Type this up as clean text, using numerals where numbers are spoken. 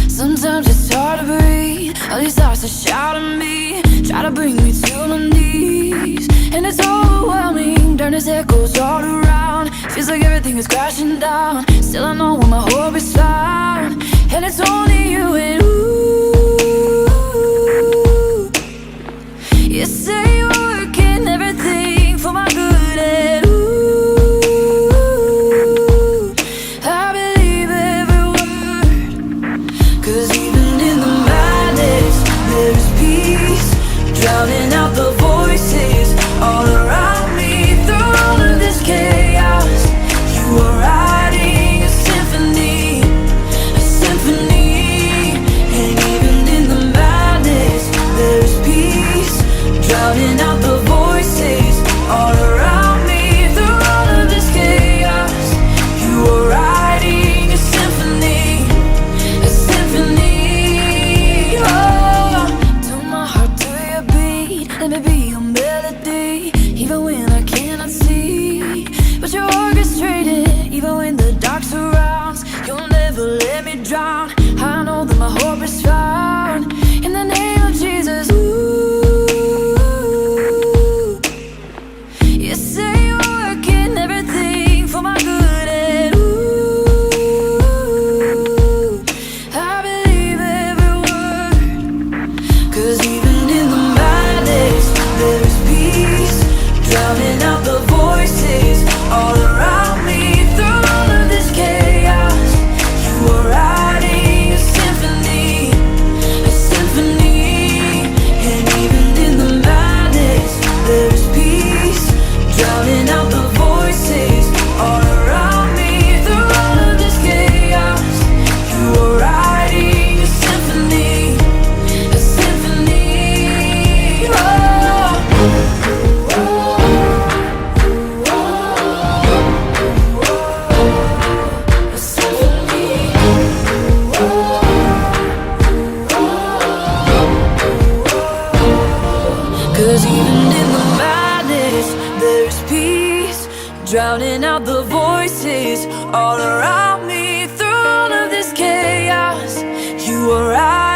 Sometimes it's hard to breathe. All these thoughts that shout at me, try to bring me to my knees. And it's overwhelming, darkness echoes all around. Feels like everything is crashing down. Still I know where my hope is found. And it's only you and ooh. You say you're working everything for my good, and ooh, I believe every word. 'Cause even in the madness, there is peace, drowning out the voices all around me. Through all of this chaos, you are writing a symphony, a symphony. And even in the madness, there is peace, drowning out the voices all around me. Through all of this chaos, you are writing a symphony, a symphony. Oh, to my heart, to your beat, let me be your melody. Even when I cannot see, but you're orchestrated. Even when the dark surrounds, you'll never let me drown. I know that my hope is found in the name of Jesus. Ooh, you say you're working everything for my good, and ooh, I believe every word. 'Cause even in the madness, there is peace, drowning out the voices all around me. Through all of this chaos, you are writing a symphony, a symphony. And even in the madness, there is peace, drowning out the voices all around me. Through all of this chaos, you are writing a symphony, a symphony. Oh, a symphony. 'Cause even in the madness, there is peace, drowning out the voices all around me. Through all of this chaos, you are right.